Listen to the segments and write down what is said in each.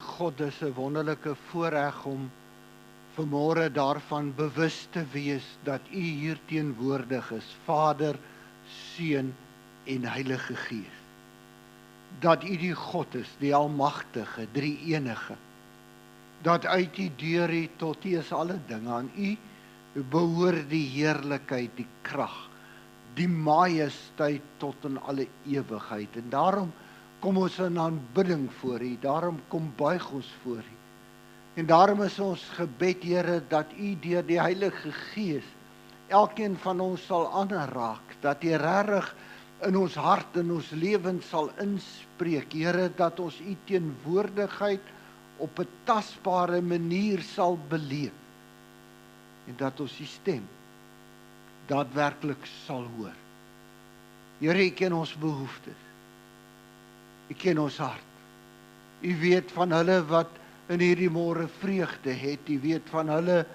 God, dis 'n wonderlike voorreg om vanmôre daarvan bewus te wees dat U hier teenwoordig is, Vader, Seun en Heilige Gees. Dat U die God is, die Almagtige, Drie-enige. Dat uit U deur U tot U is alle dinge. Aan U behoort die heerlikheid, die krag, die majesteit tot in alle ewigheid. En daarom kom ons in aanbidding voor U, daarom kom buig ons voor U. En daarom is ons gebed, Here, dat U deur die Heilige Gees elkeen van ons sal aanraak, dat U regtig in ons hart, in ons lewens sal inspreek, Here, dat ons U teenwoordigheid op 'n tasbare manier sal beleef en dat ons U stem daadwerklik sal hoor. Here, U ken ons behoeftes. U ken ons hart. U weet van hulle wat in hierdie môre vreugde het. U weet van hulle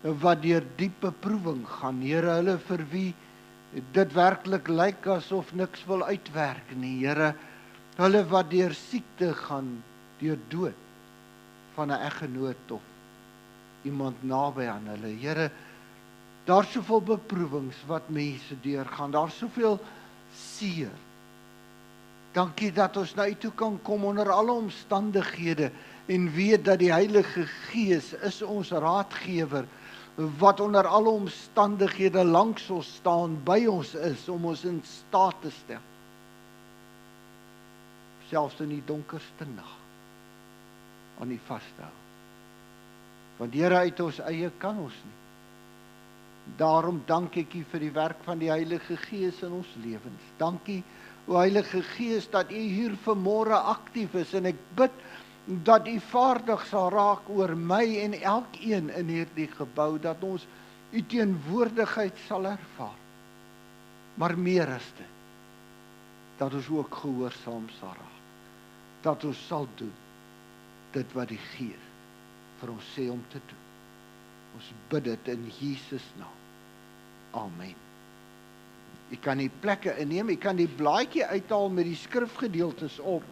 wat deur diep beproewing gaan. Here, hulle vir wie dit werklik lyk asof niks wil uitwerk nie. Here, hulle wat deur siekte gaan, deur dood van 'n eggenoot of iemand naby aan hulle. Here, daar's soveel beproewings wat mense deurgaan. Daar's soveel seer. Dankie dat ons na U toe kan kom onder alle omstandighede en weet dat die Heilige Gees is ons raadgewer wat onder alle omstandighede langs ons staan, by ons is om ons in staat te stel. Selfs in die donkerste nag aan U vas te hou. Want Here, uit ons eie kan ons nie. Daarom dank ek U vir die werk van die Heilige Gees in ons lewens. Dankie, o Heilige Gees, dat U hier vanmôre aktief is en ek bid dat U vaardig sal raak oor my en elkeen in hierdie gebou, dat ons U teenwoordigheid sal ervaar. Maar meer as dit, dat ons ook gehoorsaam sal raak. Dat ons sal doen dit wat die Gees vir ons sê om te doen. Ons bid dit in Jesus naam. Amen. Jy kan die plekke inneem, jy kan die blaadjie uithaal met die skrifgedeeltes op.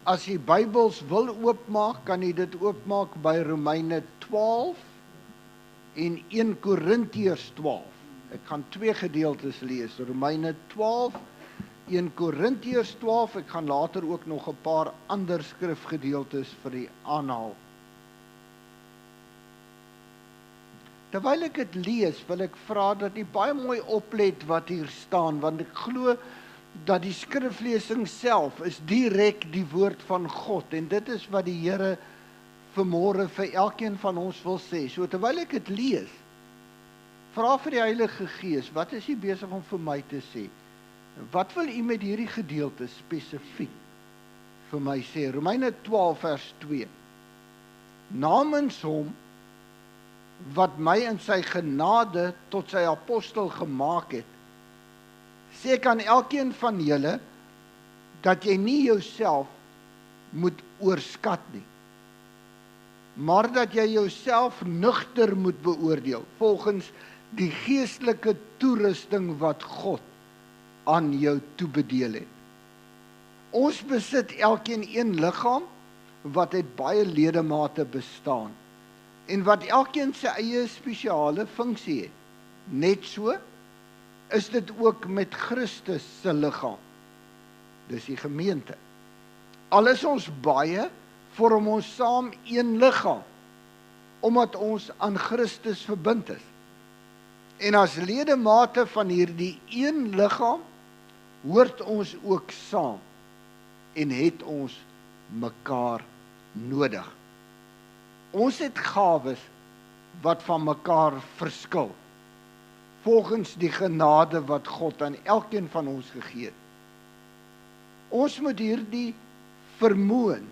As jy Bybels wil oopmaak, kan jy dit oopmaak by Romeine 12 en 1 Korintiërs 12. Ek gaan twee gedeeltes lees, Romeine 12, 1 Korintiërs 12, ek gaan later ook nog 'n paar ander skrifgedeeltes vir u aanhaal. Terwyl ek dit lees, wil ek vra dat u baie mooi oplet wat hier staan, want ek glo dat die skriflesing self is direk die woord van God, en dit is wat die Here vanmôre vir elkeen van ons wil sê. So terwyl ek dit lees, vra vir die Heilige Gees, wat is u besig om vir my te sê? Wat wil u met hierdie gedeelte spesifiek vir my sê? Romeine 12 vers 2. Namens hom wat my in sy genade tot sy apostel gemaak het, sê ek aan elkeen van julle dat jy nie jouself moet oorskat nie, maar dat jy jouself nugter moet beoordeel volgens die geestelike toerusting wat God aan jou toebedeel het. Ons besit elkeen een liggaam wat uit baie ledemate bestaan en wat elkeen sy eie spesiale funksie het. Net so is dit ook met Christus se liggaam. Dis die gemeente. Al is ons baie, vorm ons saam een liggaam, omdat ons aan Christus verbind is. En as ledemate van hierdie een liggaam, hoort ons ook saam en het ons mekaar nodig. Ons het gawes wat van mekaar verskil, volgens die genade wat God aan elkeen van ons gegee het. Ons moet hierdie vermoëns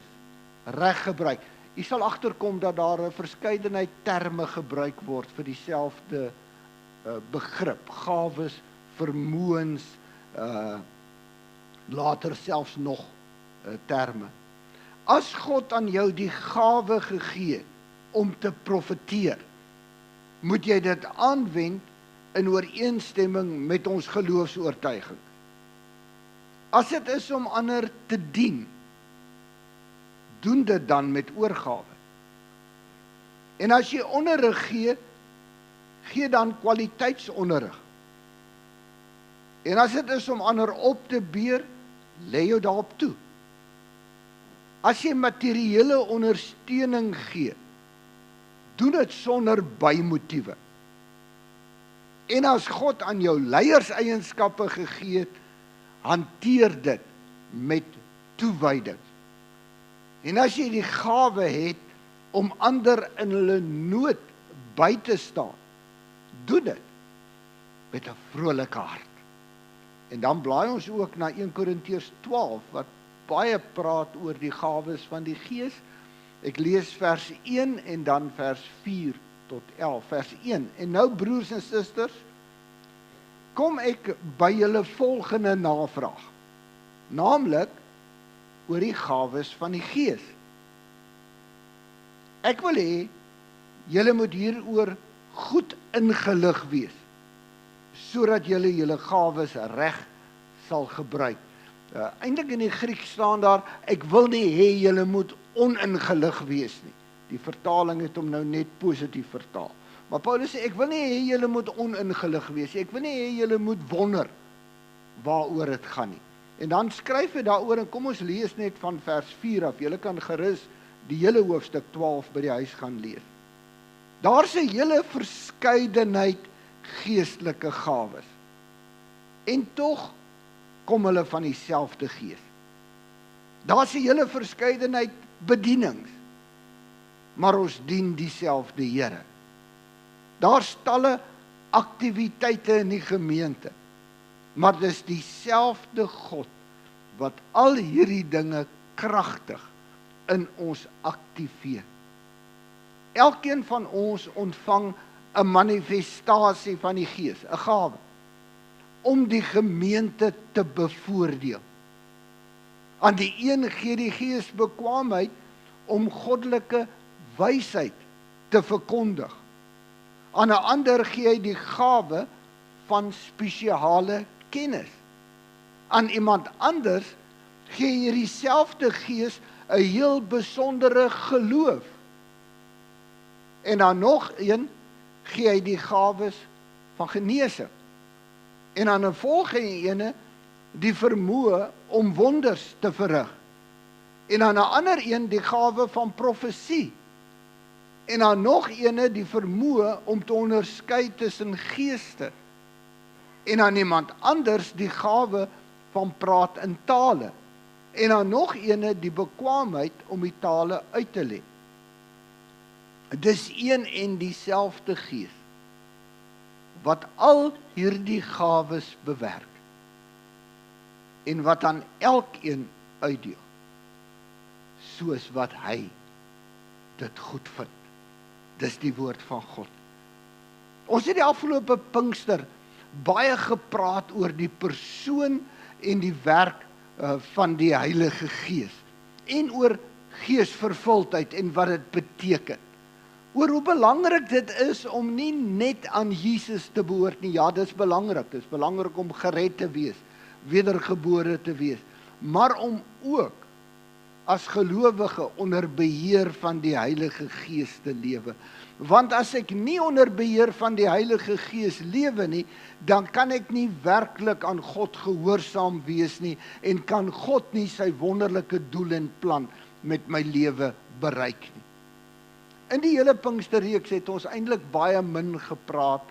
reg gebruik. U sal agterkom dat daar 'n verskeidenheid terme gebruik word vir dieselfde begrip, gawes, vermoëns, later selfs nog terme. As God aan jou die gawe gegee het om te profeteer, moet jy dit aanwend in ooreenstemming met ons geloofsoortuiging. As dit is om ander te dien, doen dit dan met oorgawe. En as jy onderrig gee, gee dan kwaliteitsonderrig. En as dit is om ander op te beer, lê jou daarop toe. As jy materiële ondersteuning gee, doen dit sonder bymotiewe. En as God aan jou leierseienskappe gegee het, hanteer dit met toewyding. En as jy die gawe het om ander in hulle nood by te staan, doen dit met 'n vrolike hart. En dan blaai ons ook na 1 Korintiërs 12, wat baie praat oor die gawes van die Gees. Ek lees vers 1 en dan vers 4 tot 11, vers 1. En nou broers en susters, kom ek by julle volgende navraag, naamlik oor die gawes van die Gees. Ek wil hê, julle moet hieroor goed ingelig wees, sodat julle julle gawes reg sal gebruik. Eintlik in die Grieks staan daar, ek wil nie hê julle moet oningelig wees nie. Die vertaling het hom nou net positief vertaal. Maar Paulus sê, ek wil nie hê julle moet oningelig wees nie. Ek wil nie hê julle moet wonder waaroor dit gaan nie. En dan skryf hy daaroor, en kom ons lees net van vers 4 af. Julle kan gerus die hele hoofstuk 12 by die huis gaan lees. Daar's 'n hele verskeidenheid geestelike gawes. En tog kom hulle van dieselfde Gees. Daar's 'n hele verskeidenheid bedienings, maar ons dien dieselfde Here. Daar's talle aktiwiteite in die gemeente, maar dis dieselfde God wat al hierdie dinge kragtig in ons aktiveer. Elkeen van ons ontvang 'n manifestasie van die Gees, 'n gawe, om die gemeente te bevoordeel. Aan die een gee die Gees bekwaamheid om goddelike wysheid te verkondig. Aan 'n ander gee hy die gawe van spesiale kennis. Aan iemand anders gee hy dieselfde Gees 'n heel besondere geloof. En aan nog een gee hy die gawes van genesing. En aan 'n volgende ene die vermoë om wonders te verrig. En aan 'n ander een die gawe van profesie. En aan nog ene die vermoë om te onderskei tussen geeste. En aan iemand anders die gawe van praat in tale. En aan nog ene die bekwaamheid om die tale uit te lê. Dis een en dieselfde Gees wat al hierdie gawes bewerk en wat aan elkeen uitdeel soos wat hy dit goed vind. Dis die woord van God. Ons het die afgelope Pinkster baie gepraat oor die persoon en die werk van die Heilige Gees en oor geesvervuldheid en wat dit beteken. Oor hoe belangrik dit is om nie net aan Jesus te behoort nie. Ja, dis belangrik. Dis belangrik om gered te wees, wedergebore te wees, maar om ook as gelowige onder beheer van die Heilige Gees te lewe. Want as ek nie onder beheer van die Heilige Gees lewe nie, dan kan ek nie werklik aan God gehoorsaam wees nie en kan God nie sy wonderlike doel en plan met my lewe bereik nie. In die hele Pinksterreeks het ons eintlik baie min gepraat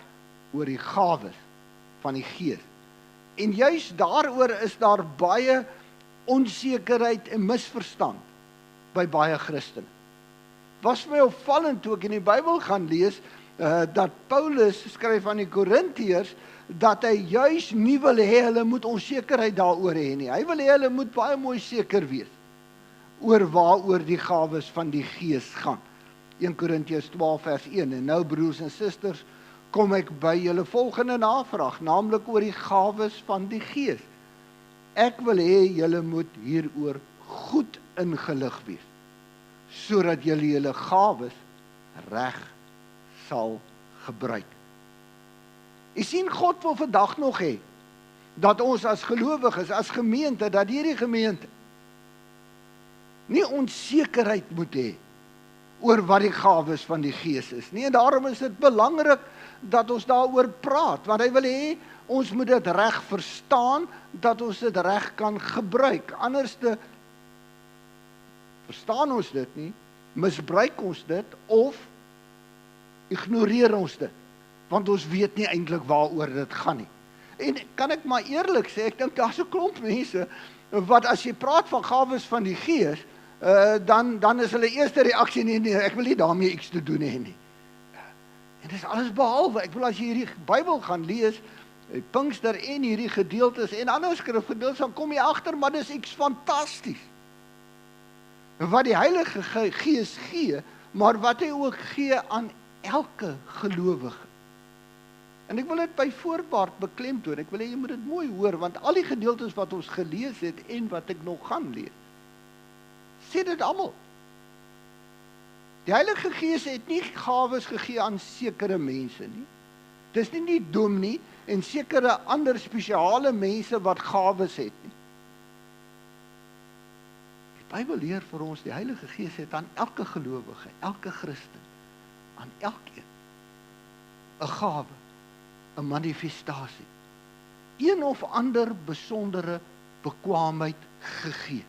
oor die gawes van die Gees. En juist daaroor is daar baie onsekerheid en misverstand by baie Christene. Was my opvallend toe ek in die Bybel gaan lees, dat Paulus skryf aan die Korintiërs, dat hy juist nie wil hê hulle moet onsekerheid daaroor hê nie. Hy wil hê hulle moet baie mooi seker wees oor waaroor die gawes van die Gees gaan. 1 Korintiërs 12 vers 1, en nou broers en susters, kom ek by julle volgende navraag, naamlik oor die gawes van die Gees. Ek wil hê julle moet hieroor goed ingelig wees, sodat julle julle gawes reg sal gebruik. U sien, God wil vandag nog hê, dat ons as gelowiges, as gemeente, dat hierdie gemeente nie onsekerheid moet hê oor wat die gawes van die Gees is nie. En daarom is dit belangrik dat ons daaroor praat, want hy wil hê ons moet dit reg verstaan, dat ons dit reg kan gebruik. Anderste verstaan ons dit nie, misbruik ons dit of ignoreer ons dit, want ons weet nie eintlik waaroor dit gaan nie. En kan ek maar eerlik sê, ek dink daar's 'n klomp mense wat as jy praat van gawes van die Gees, dan is hulle eerste reaksie nee, ek wil nie daarmee iets te doen hê nie. En dis alles behalwe, ek wil as jy hierdie Bybel gaan lees, Pinkster en hierdie gedeeltes en ander skrifgedeeltes, dan kom jy agter, maar dis iets fantasties. Wat die Heilige Gees gee, maar wat hy ook gee aan elke gelowige. En ek wil dit by voorbaat beklemtoon, ek wil hê jy moet dit mooi hoor, want al die gedeeltes wat ons gelees het en wat ek nog gaan lees, sê dit almal. Die Heilige Gees het nie gawes gegee aan sekere mense nie. Dis nie die dominee en sekere ander spesiale mense wat gawes het nie. Die Bybel leer vir ons, die Heilige Gees het aan elke gelowige, elke Christen, aan elkeen 'n gawe, 'n manifestasie, een of ander besondere bekwaamheid gegee.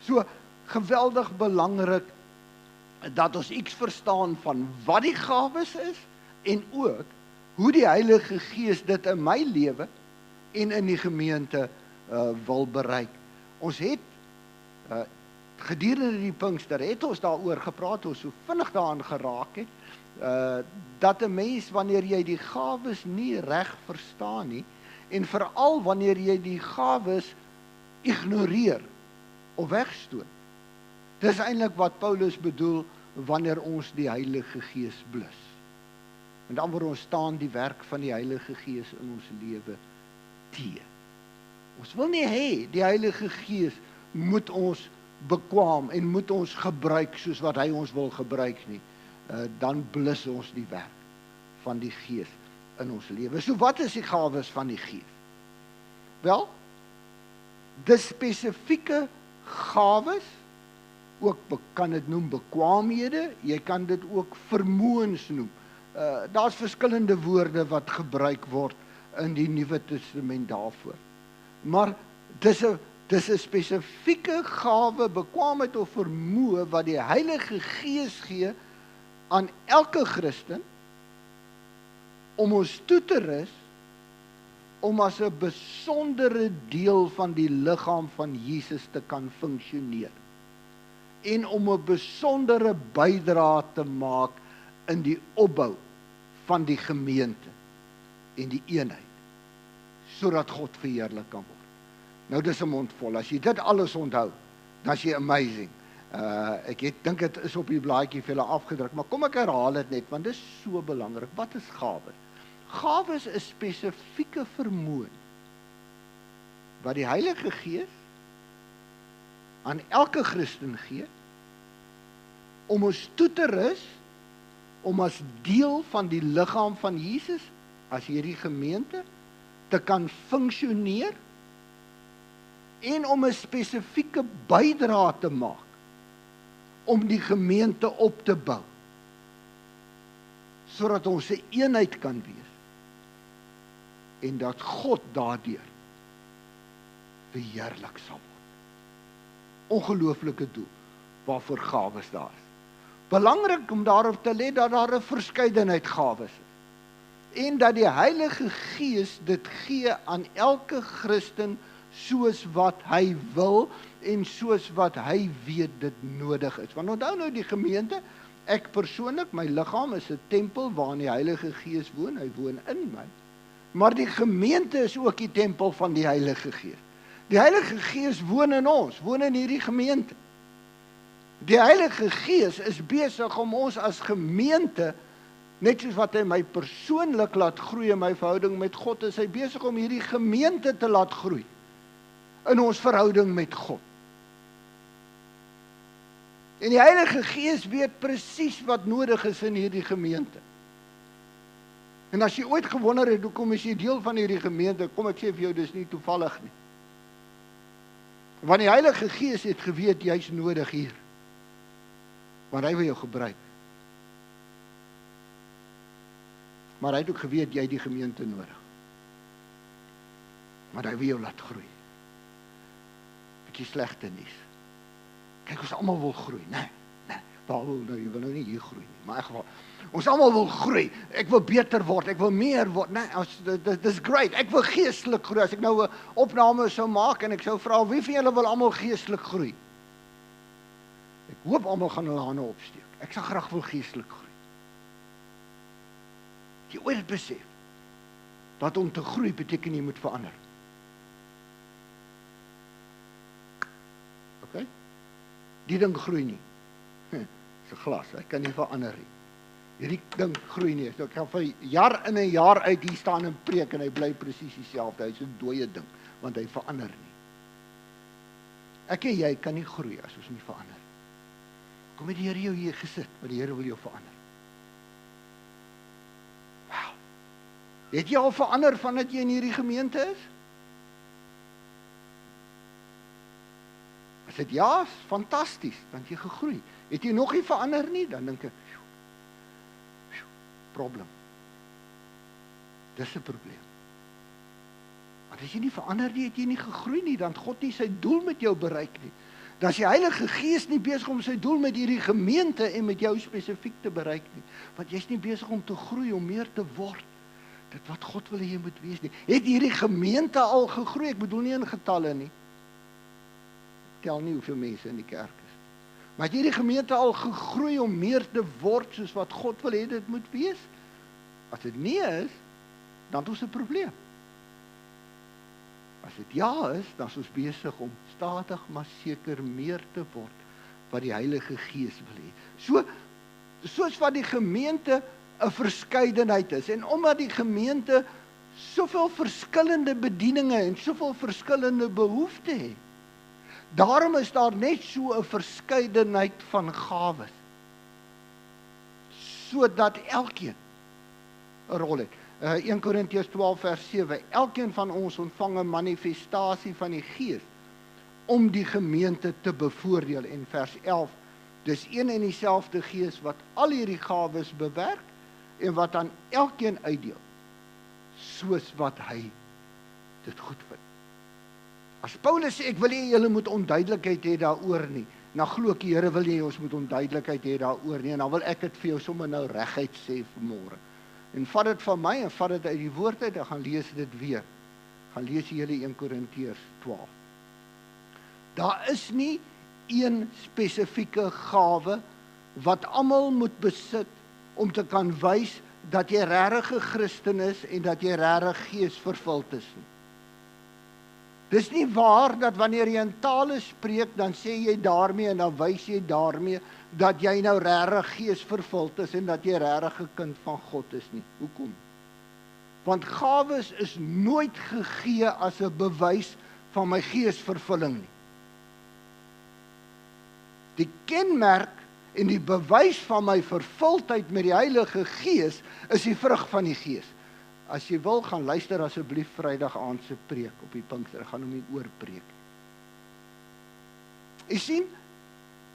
So geweldig belangrik dat ons iets verstaan van wat die gawes is en ook hoe die Heilige Gees dit in my lewe en in die gemeente wil bereik. Ons het gedurende die Pinkster het ons daaroor gepraat, ons so vinnig daaraan geraak het, dat 'n mens wanneer jy die gawes nie reg verstaan nie, en veral wanneer jy die gawes ignoreer of wegstoot. Dis eintlik wat Paulus bedoel wanneer ons die Heilige Gees blus. En dan word ons staan die werk van die Heilige Gees in ons lewe teë. Ons wil nie hê die Heilige Gees moet ons bekwam en moet ons gebruik soos wat hy ons wil gebruik nie. Dan blus ons die werk van die Gees in ons lewe. So wat is die gawes van die Gees? Wel, dis spesifieke gawes, ook kan dit noem bekwaamhede, jy kan dit ook vermoëns noem. Daar's verskillende woorde wat gebruik word in die Nuwe Testament daarvoor. Maar dis 'n spesifieke gawe, bekwaamheid of vermoë wat die Heilige Gees gee aan elke Christen om ons toe te rus om as 'n besondere deel van die liggaam van Jesus te kan funksioneer en om 'n besondere bydrae te maak in die opbou van die gemeente en die eenheid, sodat God verheerlik kan word. Nou dis 'n mond vol. As jy dit alles onthou, dan is jy amazing. Ek dink dit is op die blaadjie vir julle afgedruk, maar kom ek herhaal dit net, want dit is so belangrik. Wat is gawes? Gawes is spesifieke vermoë wat die Heilige Gees aan elke Christen gee om ons toe te rus om as deel van die liggaam van Jesus, as hierdie gemeente, te kan funksioneer en om 'n spesifieke bydrae te maak om die gemeente op te bou, sodat ons 'n eenheid kan wees en dat God daardeur verheerlik sal word. Ongelooflike doel waarvoor gawes daar is. Belangrik om daarop te let dat daar 'n verskeidenheid gawes is en dat die Heilige Gees dit gee aan elke Christen soos wat hy wil en soos wat hy weet dit nodig is. Want onthou nou die gemeente, ek persoonlik, my liggaam is 'n tempel waarin die Heilige Gees woon, hy woon in my. Maar die gemeente is ook die tempel van die Heilige Gees. Die Heilige Gees woon in ons, woon in hierdie gemeente. Die Heilige Gees is besig om ons as gemeente, net soos wat hy my persoonlik laat groei in my verhouding met God, is hy besig om hierdie gemeente te laat groei in ons verhouding met God. En die Heilige Gees weet presies wat nodig is in hierdie gemeente. En as jy ooit gewonder het, hoekom is jy deel van hierdie gemeente, kom ek sê vir jou, dis nie toevallig nie. Want die Heilige Gees het geweet, jy's nodig hier. Want hy wil jou gebruik. Maar hy het ook geweet, jy het die gemeente nodig. Maar hy wil jou laat groei. Bietjie slegte nuus. Kyk, ons almal wil groei, nee. Paul, nou, jy wil nou nie hier groei nie, maar in geval, ons almal wil groei, ek wil beter word, ek wil meer word, nee, dis great, ek wil geestelik groei, as ek nou 'n opname sou maak, en ek sou vra, wie van julle wil almal geestelik groei? Ek hoop almal gaan hulle hande opsteek, ek sal graag wil geestelik groei. Jy ooit besef, dat om te groei beteken jy moet verander. Okay? Die ding groei nie. Dis 'n glas, hy kan nie verander nie. Hierdie ding groei nie. So ek kan vir jaar in en jaar uit hier staan en preek en hy bly presies dieselfde. Hy's 'n dooie ding, want hy verander nie. Ek en jy kan nie groei as ons nie verander. Kom het die Here jou hier gesit, want die Here wil jou verander. Wow. Het jy al verander vandat jy in hierdie gemeente is? As dit ja, is fantasties, dan het jy gegroei. Het jy nog nie verander nie, dan dink ek, probleem. Dis 'n probleem. Want as jy nie verander nie, het jy nie gegroei nie, dan het God nie sy doel met jou bereik nie. Dan is die Heilige Gees nie besig om sy doel met hierdie gemeente en met jou spesifiek te bereik nie. Want jy's nie besig om te groei, om meer te word. Dit wat God wil hê jy moet wees nie. Het hierdie gemeente al gegroei? Ek bedoel nie in getalle nie. Tel nie hoeveel mense in die kerk is. Maar het hierdie gemeente al gegroei om meer te word soos wat God wil hê dit moet wees? As dit nie is, dan het ons 'n probleem. As dit ja is, dan is ons besig om stadig maar seker meer te word wat die Heilige Gees wil hê. Soos wat die gemeente 'n verskeidenheid is, en omdat die gemeente soveel verskillende bedieninge en soveel verskillende behoeftes het, daarom is daar net so 'n verskeidenheid van gawes, sodat elkeen 'n rol het. 1 Korintiërs 12 vers 7, elkeen van ons ontvang 'n manifestasie van die Gees om die gemeente te bevoordeel. En vers 11, dis een en dieselfde Gees wat al hierdie gawes bewerk en wat aan elkeen uitdeel, soos wat hy dit goed vind. As Paulus sê, ek wil hê julle moet onduidelikheid hê daaroor nie, dan glo ek die Here wil hê ons moet onduidelikheid hê daaroor nie, en dan wil ek dit vir jou sommer nou reguit sê vanmôre. En vat dit van my en vat dit uit die woord uit, en gaan lees dit weer. Gaan lees die hele 1 Korintiërs 12. Daar is nie een spesifieke gawe wat almal moet besit om te kan wys dat jy regtig 'n Christen is en dat jy regtig geesvervuld is nie. Dis nie waar dat wanneer jy in tale spreek, dan sê jy daarmee en dan wys jy daarmee dat jy nou regtig geesvervuld is en dat jy regtig 'n kind van God is nie. Hoekom? Want gawes is nooit gegee as 'n bewys van my geesvervulling nie. Die kenmerk en die bewys van my vervuldheid met die Heilige Gees is die vrug van die Gees. As jy wil, gaan luister asseblief Vrydag aand se preek op die Pinkster. Ek gaan hom nie oorpreek. Jy sien,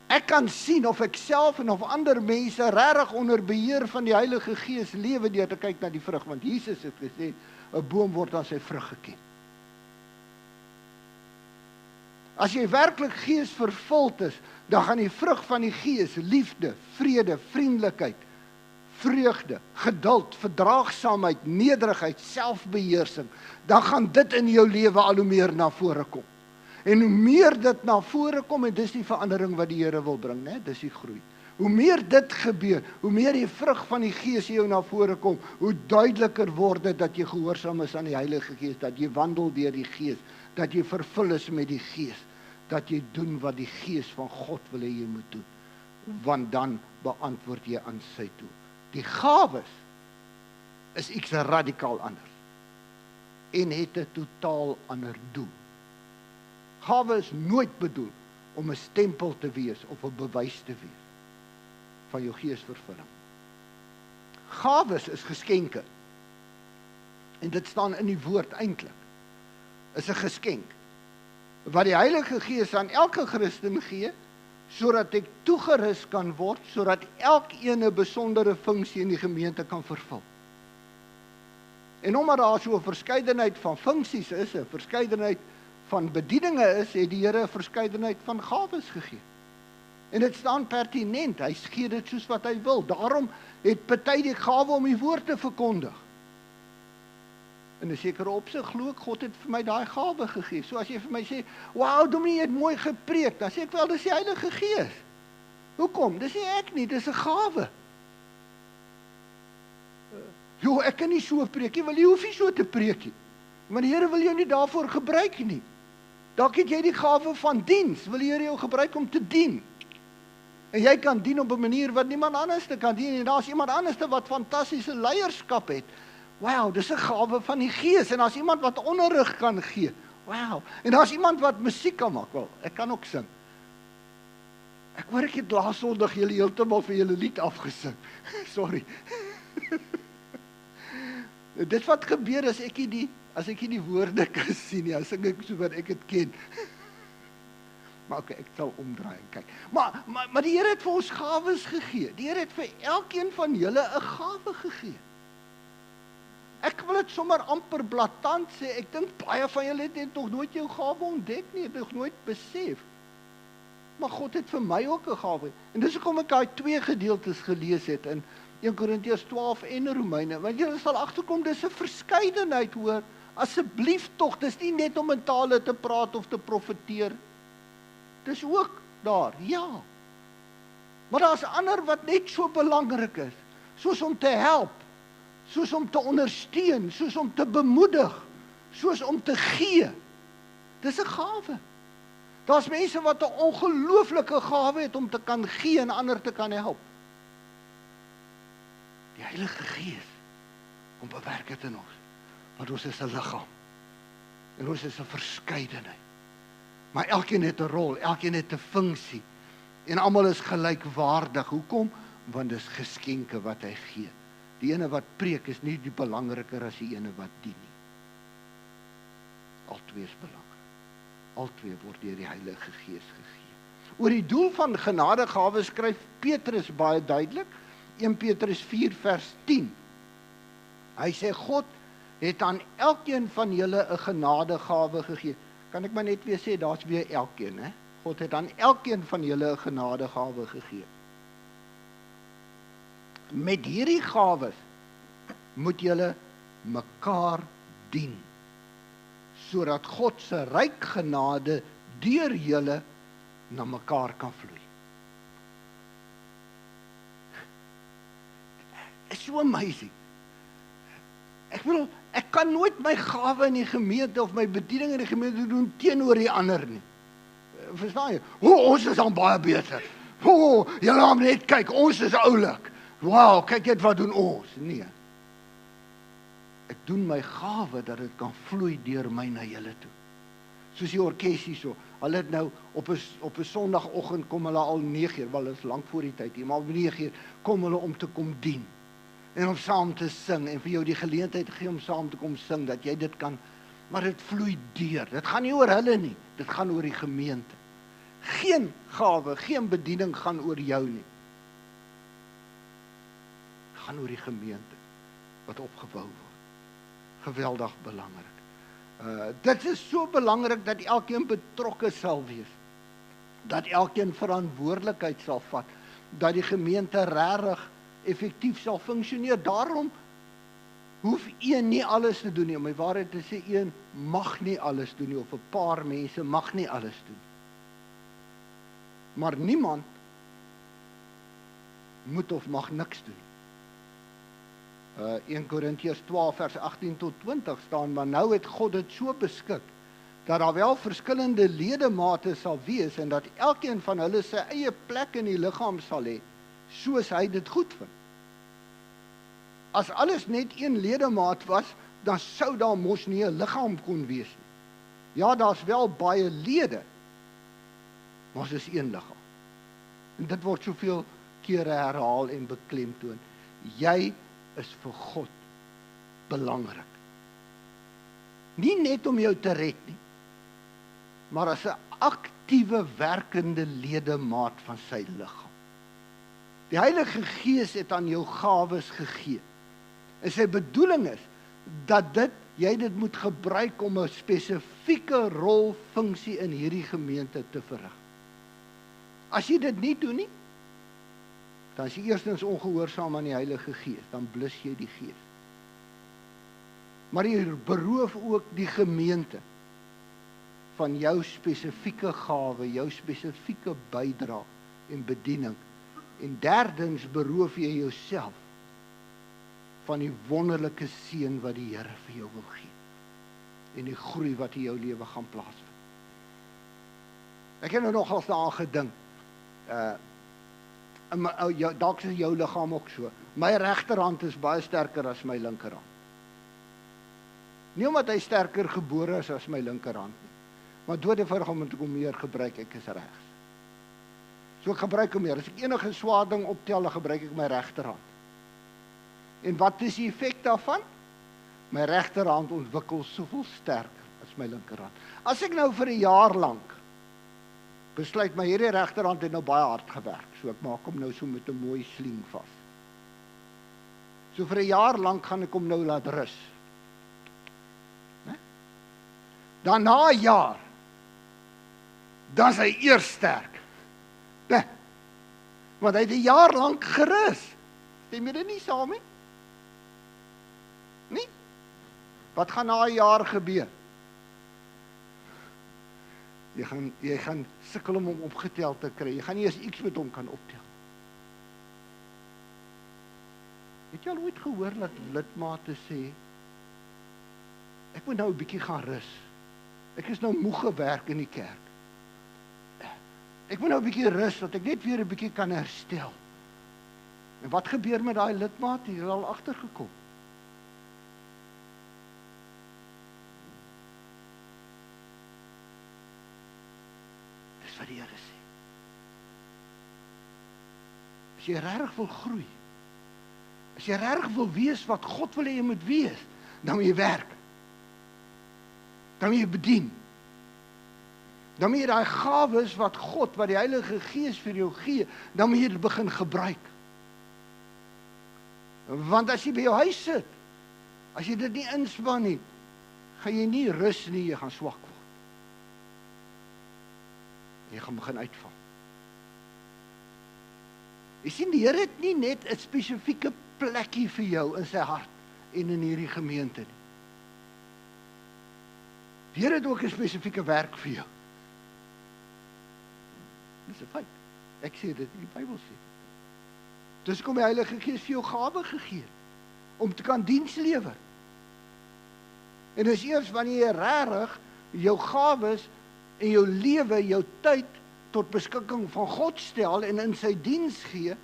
ek kan sien of ek self en of ander mense regtig onder beheer van die Heilige Gees lewe deur te kyk na die vrug, want Jesus het gesê, 'n boom word aan sy vrug geken. As jy werklik geesvervuld is, dan gaan die vrug van die Gees, liefde, vrede, vriendelikheid, vreugde, geduld, verdraagsaamheid, nederigheid, selfbeheersing, dan gaan dit in jou lewe al hoe meer na vore kom. En hoe meer dit na vore kom, en dis die verandering wat die Here wil bring, né? Dis die groei. Hoe meer dit gebeur, hoe meer die vrug van die Gees jou na vore kom, hoe duideliker word dit dat jy gehoorsaam is aan die Heilige Gees, dat jy wandel deur die Gees, dat jy vervul is met die Gees, dat jy doen wat die Gees van God wil hê jy moet doen, want dan beantwoord jy aan sy toe. Die gawes is iets radikaal anders en het 'n totaal ander doel. Gawe is nooit bedoel om 'n stempel te wees of 'n bewys te wees van jou geesvervulling. Gawes is geskenke. En dit staan in die woord eintlik. Is 'n geskenk. wat die Heilige Gees aan elke Christen gee, sodat ek toegerus kan word, sodat elkeen 'n besondere funksie in die gemeente kan vervul. En omdat daar so 'n verskeidenheid van funksies is, 'n verskeidenheid van bedieninge is, het die Here 'n verskeidenheid van gawes gegee. En dit staan pertinent, hy gee dit soos wat hy wil. Daarom het party die gawe om die woord te verkondig. In 'n sekere opsig glo ek, God het vir my daai gawe gegee. So as jy vir my sê, "Wow, Dominee, jy het mooi gepreek," dan sê ek wel, dis die Heilige Gees. Hoekom? Dis nie ek nie, dis 'n gawe. Jo, ek kan nie so preek nie, wel jy hoef nie so te preek nie. Maar die Here wil jou nie daarvoor gebruik nie. Dalk het jy die gawe van diens, wil die Here jou gebruik om te dien. En jy kan dien op 'n manier wat niemand anders te kan dien, en daar's iemand anders wat fantastiese leierskap het. Wow, dis 'n gawe van die Gees, en daar's iemand wat onderrig kan gee. Wow, en daar's iemand wat musiek kan maak. Wel, ek kan ook sing. Ek hoor ek het laas Sondag julle heeltemal vir julle lied afgesing. Sorry. Dit wat gebeur as ek nie die woorde kan sien nie, dan sing ek so wat ek het ken. Maar okay, ek sal omdraai en kyk. Maar die Here het vir ons gawes gegee. Die Here het vir elkeen van julle 'n gawe gegee. Ek wil dit sommer amper blaatant sê, ek dink baie van julle het nog nooit jou gawe ontdek nie, het nog nooit besef. Maar God het vir my ook 'n gawe. En dis hoekom ek daai 2 gedeeltes gelees het in 1 Korintiërs 12 en Romeine, want julle sal agterkom, dis 'n verskeidenheid, hoor. Asseblief tog, dis nie net om in tale te praat of te profeteer. Dis ook daar, ja. Maar daar's ander wat net so belangrik is, soos om te help, soos om te ondersteun, soos om te bemoedig, soos om te gee. Dis 'n gawe. Daar's mense wat 'n ongelooflike gawe het om te kan gee en ander te kan help. Die Heilige Gees kom bewerk dit in ons, want ons is 'n liggaam, en ons is 'n verskeidenheid. Maar elkeen het 'n rol, elkeen het 'n funksie, en almal is gelykwaardig. Hoekom? Want dis geskenke wat hy gee. Die ene wat preek is nie die belangriker as die ene wat dien nie. Albei is belangrik. Albei word deur die Heilige Gees gegee. Oor die doel van genadegawes skryf Petrus baie duidelik, 1 Petrus 4 vers 10. Hy sê, God het aan elkeen van julle 'n genadegawe gegee. Kan ek maar net weer sê, daar's weer elkeen, hè? God het aan elkeen van julle 'n genadegawe gegee. Met hierdie gawes moet julle mekaar dien, sodat God se ryk genade deur julle na mekaar kan vloei. It's so amazing. Ek bedoel, ek kan nooit my gawe in die gemeente of my bediening in die gemeente doen teenoor die ander nie. Verstaan jy? Ons is dan baie beter. Julle gaan net kyk, ons is oulik. Wow, kyk net wat doen ons. Nee. Ek doen my gawe dat dit kan vloei deur my na julle toe. Soos die orkes hierso. Hulle het nou op 'n Sondagoggend kom hulle al 9:00, wel is lank voor die tyd hier, maar om 9:00 kom hulle om te kom dien. En om saam te sing, en vir jou die geleentheid gee om saam te kom sing, dat jy dit kan, maar dit vloei deur. Dit gaan nie oor hulle nie, dit gaan oor die gemeente. Geen gawe, geen bediening gaan oor jou nie. Dit gaan oor die gemeente, wat opgebou word. Geweldig belangrik. Dit is so belangrik, dat elkeen betrokke sal wees. Dat elkeen verantwoordelikheid sal vat. Dat die gemeente regtig effektief sal funksioneer. Daarom hoef een nie alles te doen nie. Om my waarheid te sê, een mag nie alles doen nie, of 'n paar mense mag nie alles doen. Maar niemand moet of mag niks doen. 1 Korintiërs 12 vers 18 tot 20 staan, maar nou het God dit so beskik, dat daar wel verskillende ledemate sal wees, en dat elkeen van hulle sy eie plek in die liggaam sal hê, soos hy dit goed vind. As alles net een ledemaat was, dan sou daar mos nie 'n liggaam kon wees nie. Ja, daar's wel baie lede, maar ons is een liggaam. En dit word soveel kere herhaal en beklemtoon. Jy is vir God belangrik. Nie net om jou te red nie. maar as 'n aktiewe werkende ledemaat van sy liggaam. Die Heilige Gees het aan jou gawes gegee. En sy bedoeling is dat jy dit moet gebruik om 'n spesifieke rol, funksie in hierdie gemeente te verrig. As jy dit nie doen nie, dan is jy eerstens ongehoorsaam aan die Heilige Gees, dan blus jy die Gees. Maar jy beroof ook die gemeente van jou spesifieke gawe, jou spesifieke bydrae en bediening. En derdens beroof jy jouself van die wonderlike seën wat die Here vir jou wil gee. En die groei wat in jou lewe gaan plaasvind. Ek het nou nogals daaraan gedink. Dalk is jou liggaam ook so. My regterhand is baie sterker as my linkerhand. Nie omdat hy sterker gebore is as my linkerhand nie. Maar doodevoudig omdat ek hom meer gebruik, ek is regs. So ek gebruik hom meer. As ek enige swaar ding optel, dan gebruik ek my regterhand. En wat is die effek daarvan? My regterhand ontwikkel soveel sterker as my linkerhand. As ek nou vir 'n jaar lank besluit, my hierdie regterhand het nou baie hard gewerk, so ek maak hom nou so met 'n mooi sling vas. So vir 'n jaar lank gaan ek hom nou laat rus. Dan na 'n jaar, dan is hy eers sterk. Nee, want hy het 'n jaar lank gerus. Stem jy dit nie saam nie? Nie? Wat gaan na 'n jaar gebeur? Jy gaan sukkel om hom opgetel te kry. Jy gaan nie eens iets met hom kan optel. Het jy al ooit gehoor dat lidmate sê, ek moet nou 'n bietjie gaan rus. Ek is nou moeg gewerk in die kerk. Ek moet nou 'n bietjie rus, dat ek net weer 'n bietjie kan herstel. En wat gebeur met daai lidmaat? Jy het al agtergekom. Dis wat die Here sê. As jy regtig wil groei, as jy regtig wil wees wat God wil hê jy moet wees, dan moet jy werk. Dan moet jy bedien. Dan moet jy daai gawes wat God, wat die Heilige Gees vir jou gee, dan moet jy dit begin gebruik. Want as jy by jou huis sit, as jy dit nie inspann nie, gaan jy nie rus nie, jy gaan swak word. Jy gaan begin uitval. Jy sien, die Here het nie net 'n spesifieke plekkie vir jou in sy hart en in hierdie gemeente nie. Die Here het ook 'n spesifieke werk vir jou. Dis 'n feit. Ek sê dit, die Bybel sê. Dus kom die Heilige Gees vir jou gawe gegee om te kan diens lewer. En dis eers wanneer jy regtig jou gawes en jou lewe, jou tyd tot beskikking van God stel en in sy diens gee,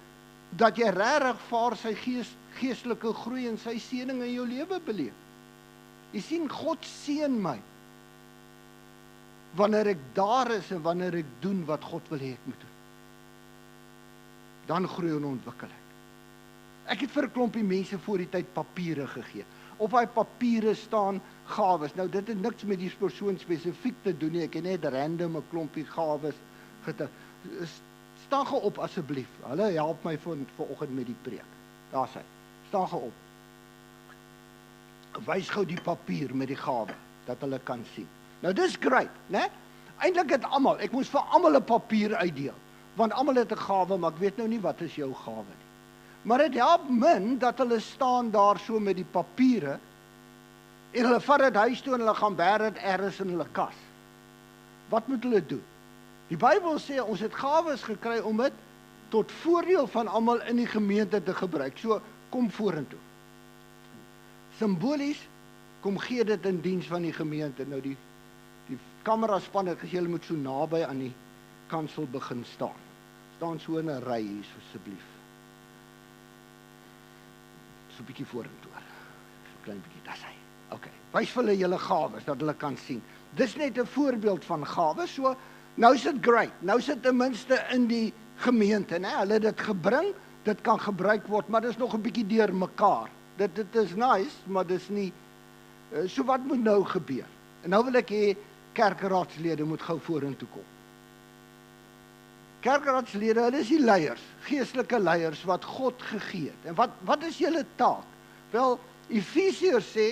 dat jy regtig vaar sy geestelike groei en sy seëning in jou lewe beleef. Jy sien, God seën my wanneer ek daar is en wanneer ek doen wat God wil hê ek moet doen. Dan groei en ontwikkel ek. Ek het vir 'n klompie mense voor die tyd papiere gegee. Op daai papiere staan gawes. Nou dit het niks met die persoon spesifiek te doen nie. Ek het net random 'n klompie gawes staan gou op asseblief. Hulle help my vanoggend met die preek. Daar's hy. Staan gou op. Wys gou die papier met die gawe dat hulle kan sien. Nou dis great, né? Eintlik het almal, ek moes vir almal 'n papier uitdeel. Want almal het 'n gawe, maar ek weet nou nie wat is jou gawe nie. Maar dit help min dat hulle staan daar so met die papiere en hulle vat dit huis toe en hulle gaan bære dit ergens in hulle kas. Wat moet hulle doen? Die Bybel sê ons het gawes gekry om dit tot voordeel van almal in die gemeente te gebruik. So kom vorentoe. Simbolies kom gee dit in diens van die gemeente. Nou die kameraspan het gesê julle moet so naby aan die kansel begin staan. Staan so in 'n ry hier asseblief. So 'n bietjie vorentoe. So klein bietjie, dis hy. Okay. Wys vir hulle julle gawes dat hulle kan sien. Dis net 'n voorbeeld van gawes. So nou is dit great. Nou is dit ten minste in die gemeente, né? Hulle het dit gebring, dit kan gebruik word, maar dis nog 'n bietjie deur mekaar. Dit is nice, maar dis nie so wat moet nou gebeur? En nou wil ek hê kerkeraadslede moet gou vorentoe kom. Kerkeraadslede, hulle is die leiers, geestelike leiers wat God gegee het. En wat is julle taak? Wel, Efesiërs sê,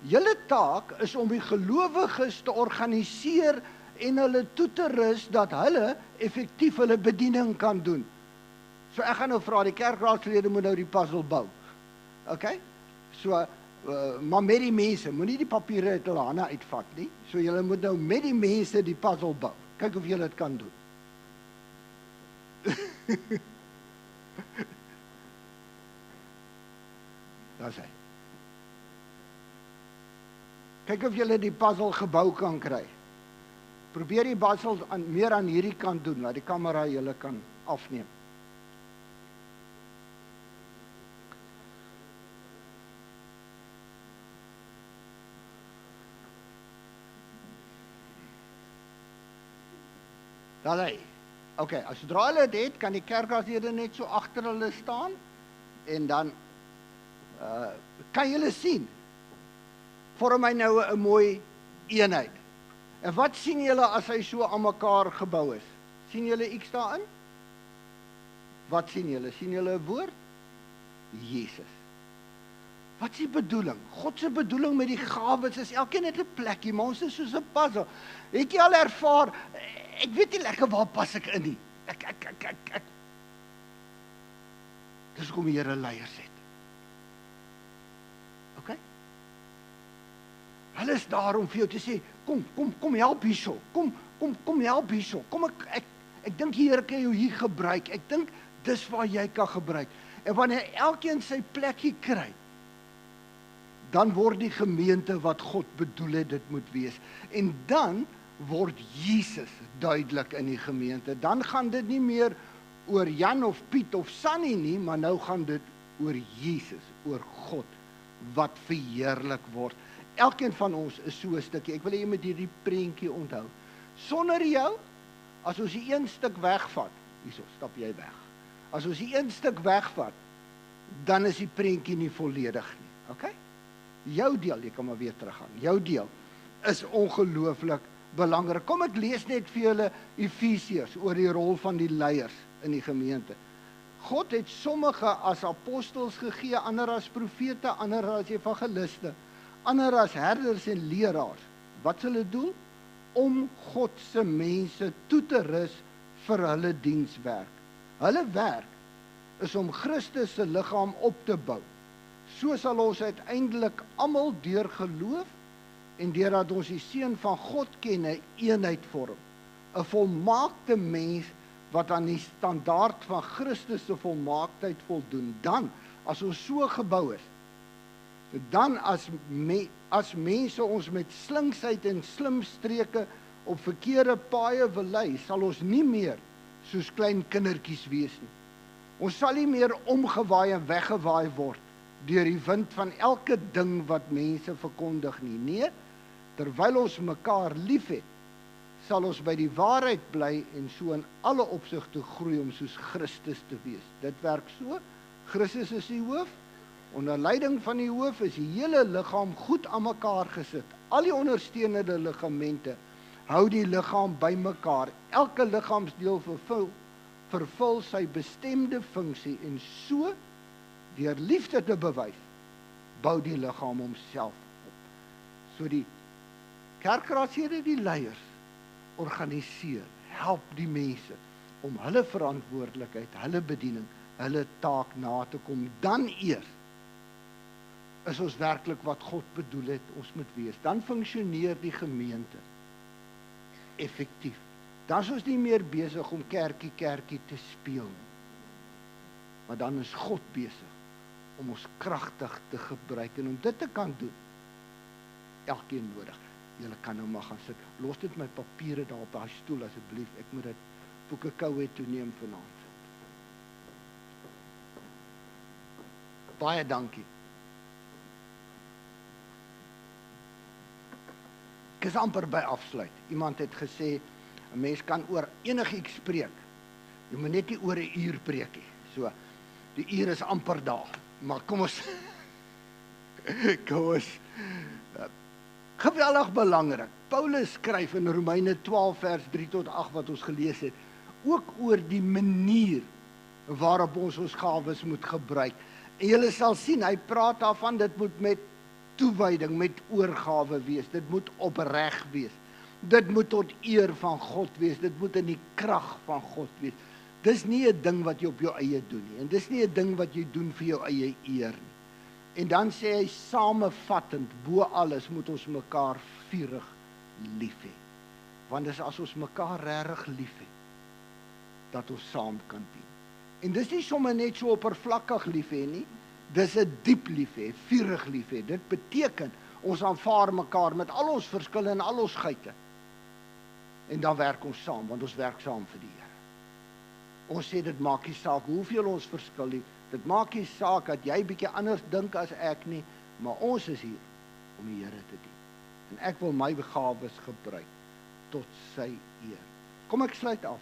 julle taak is om die gelowiges te organiseer en hulle toe te rus dat hulle effektief hulle bediening kan doen. So ek gaan nou vra, die kerkraadslede moet nou die puzzel bou. Okay? So, maar met die mense, moenie die papiere uit hulle hande uitvat nie. So julle moet nou met die mense die puzzel bou. Kyk of julle dit kan doen. Daar is hy. Kyk of julle die puzzel gebou kan kry. Probeer die puzzel meer aan hierdie kant doen, laat die kamera julle kan afneem. Daar lê. Okay, as sodra hulle dit het, kan die kerkraadslede net so agter hulle staan en dan kan julle sien, vorm hy nou 'n mooi eenheid. En wat sien julle as hy so aan mekaar gebou is? Sien julle iets daarin? Wat sien julle? Sien julle 'n woord? Jesus. Wat is die bedoeling? God se bedoeling met die gawes is elkeen het 'n plekkie, maar ons is soos 'n puzzle. Het jy al ervaar, ek weet nie lekker waar pas ek in nie. Ek. Dis hoekom die Here leiers het. Okay? Hulle is daar om vir jou te sê, kom help hierso. Kom help hierso. Kom ek dink die Here kan jou hier gebruik. Ek dink dis waar jy kan gebruik. En wanneer elkeen sy plekkie kry, dan word die gemeente wat God bedoel het dit moet wees. En dan word Jesus duidelik in die gemeente. Dan gaan dit nie meer oor Jan of Piet of Sunny nie, maar nou gaan dit oor Jesus, oor God, wat verheerlik word. Elkeen van ons is so 'n stukkie. Ek wil hê jy moet hierdie prentjie onthou. Sonder jou, as ons die een stuk wegvat, hierso, stap jy weg. As ons die een stuk wegvat, dan is die prentjie nie volledig nie. Okay? Jou deel, jy kan maar weer teruggaan. Jou deel is ongelooflik belangrik. Kom ek lees net vir julle Efesiërs oor die rol van die leiers in die gemeente. God het sommige as apostels gegee, ander as profete, ander as evangeliste, ander as herders en leraars. Wat sal hulle doen? Om God se mense toe te rus vir hulle dienswerk. Hulle werk is om Christus se liggaam op te bou. So sal ons uiteindelik almal deur geloof en deurdat ons die Seun van God ken, 'n eenheid vorm. 'n Volmaakte mens wat aan die standaard van Christus se volmaaktheid voldoen. Dan, as ons so gebou is, dan as mense ons met slinksheid en slimstreke op verkeerde paaie wil lei, sal ons nie meer soos klein kindertjies wees nie. Ons sal nie meer omgewaai en weggewaai word deur die wind van elke ding wat mense verkondig nie. Nee, terwyl ons mekaar liefhet, sal ons by die waarheid bly en so in alle opsigte groei om soos Christus te wees. Dit werk so, Christus is die hoof, onder leiding van die hoof is die hele liggaam goed aan mekaar gesit. Al die ondersteunende ligamente hou die liggaam by mekaar. Elke liggaamsdeel vervul sy bestemde funksie en so, deur liefde te bewys, bou die liggaam homself op. So die kerkraadslede, die leiers, organiseer, help die mense om hulle verantwoordelikheid, hulle bediening, hulle taak na te kom. Dan eers is ons werklik wat God bedoel het ons moet wees. Dan funksioneer die gemeente effektief. Dan is ons nie meer besig om kerkie te speel nie. Maar dan is God besig om ons kragtig te gebruik en om dit te kan doen. Elkeen nodig. Julle kan nou maar gaan sit. Los dit my papiere daar op daai stoel asseblief. Ek moet dit boeke koue toeneem vanaand. Baie dankie. Ek is amper by afsluit. Iemand het gesê 'n mens kan oor enigiets spreek. Jy moet net nie oor 'n uur preek nie. So, die uur is amper daar. Maar kom ons Geweldig belangrik. Paulus skryf in Romeine 12 vers 3 tot 8 wat ons gelees het, ook oor die manier waarop ons gawes moet gebruik. En julle sal sien, hy praat daarvan, dit moet met toewyding, met oorgawe wees, dit moet opreg wees, dit moet tot eer van God wees, dit moet in die krag van God wees. Dis nie 'n ding wat jy op jou eie doen nie, en dis nie 'n ding wat jy doen vir jou eie eer nie. En dan sê hy samevattend, bo alles moet ons mekaar vurig lief hê. Want dis as ons mekaar regtig lief het, dat ons saam kan dien. En dis nie sommer net so oppervlakkig lief hê nie, dis 'n diep lief hê, vurig lief hê. Dit beteken, ons aanvaar mekaar met al ons verskille en al ons geite. En dan werk ons saam, want ons werk saam vir die Here. Ons sê dit maak nie saak hoeveel ons verskil nie, dit maak nie saak dat jy bietjie anders dink as ek nie, maar ons is hier om die Here te dien. En ek wil my gawes gebruik tot sy eer. Kom ek sluit af.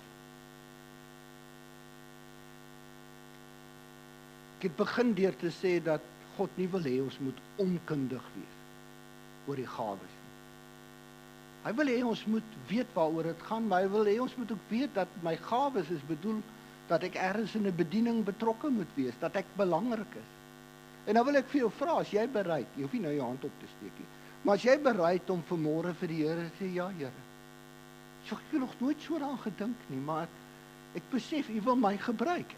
Ek het begin deur te sê dat God nie wil hê ons moet onkundig wees oor die gawes nie. Hy wil hê ons moet weet waaroor dit gaan, maar hy wil hê ons moet ook weet dat my gawes is bedoel dat ek ergens in 'n bediening betrokke moet wees, dat ek belangrik is. En nou wil ek vir jou vra, as jy bereid, jy hoef nie nou jou hand op te steek nie, maar as jy bereid om vanmôre vir die Here te sê, ja Here, so ek het nog nooit so daaraan gedink nie, maar ek besef, U wil my gebruik.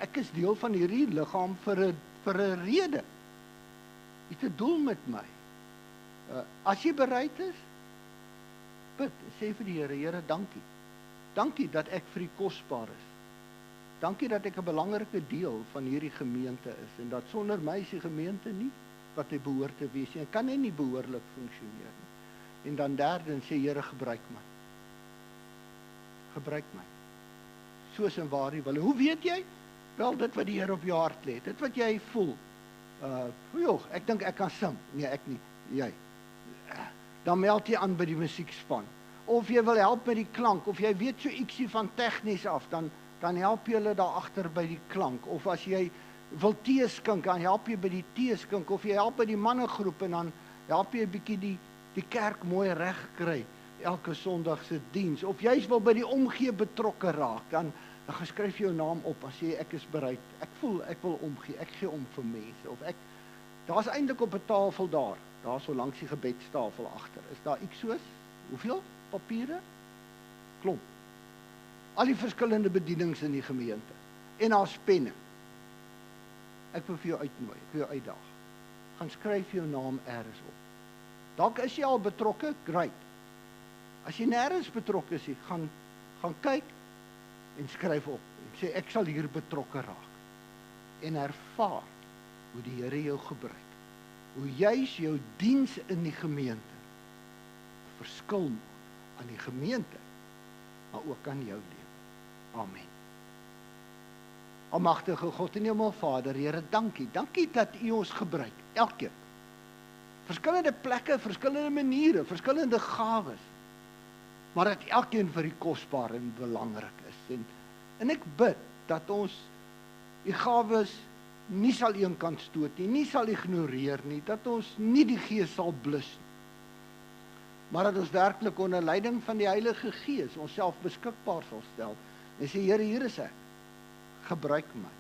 Ek is deel van hierdie liggaam vir 'n rede. U het 'n doel met my. As jy bereid is, bid, sê vir die Here, Here, dankie. Dankie dat ek vir U kosbaar is. Dankie dat ek 'n belangrike deel van hierdie gemeente is en dat sonder my is die gemeente nie wat hy behoort te wees nie. Ek kan nie behoorlik funksioneer nie. En dan derdens sê Here, gebruik my. Gebruik my. Soos en waar U wil. Hoe weet jy? Wel, dit wat die Here op jou hart lê, dit wat jy voel. Ek dink ek kan sing. Nee, ek nie. Jy. Dan meld jy aan by die musiekspan. Of jy wil help met die klank, of jy weet so ietsie van tegnies af, dan help jy hulle daar agter by die klank. Of as jy wil tee skink, dan help jy by die tee skink, of jy help by die mannegroep en dan help jy 'n bietjie die kerk mooi reg kry elke Sondag se diens. Of jy wil by die omgee betrokke raak, dan gaan skryf jou naam op en sê ek is bereid. Ek voel ek wil omgee. Ek gee om vir mense. Of daar's eintlik op 'n tafel daar so langs die gebedstafel agter. Is daar iets soos? Hoeveel papiere? Klomp. Al die verskillende bedienings in die gemeente. En daar's penne. Ek wil vir jou uitnooi, ek wil jou uitdaag. Gaan skryf jou naam eers op. Dalk is jy al betrokke, great. As jy nêrens betrokke is, gaan kyk en skryf op. En sê ek sal hier betrokke raak. En ervaar hoe die Here jou gebruik. Hoe juis jou diens in die gemeente 'n verskil maak aan die gemeente, maar ook aan jou lewe. Amen. Almagtige God en Hemelvader, Here, dankie. Dankie dat U ons gebruik, elkeen. Verskillende plekke, verskillende maniere, verskillende gawes. Maar dat elkeen vir U kosbaar en belangrik is. En ek bid dat ons U gawes nie sal eenkant stoot nie sal ignoreer nie, dat ons nie die Gees sal blus nie. Maar dat ons werklik onder leiding van die Heilige Gees onsself beskikbaar sal stel en sê, Here, hier is ek. Gebruik my.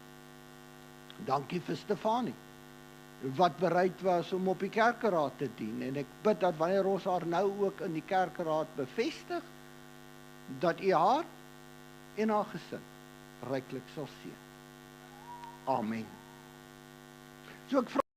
Dankie vir Stefanie, wat bereid was om op die kerkeraad te dien. En ek bid dat wanneer ons haar nou ook in die kerkeraad bevestig, dat U haar en haar gesin ryklik sal seën. Amen. So ek vra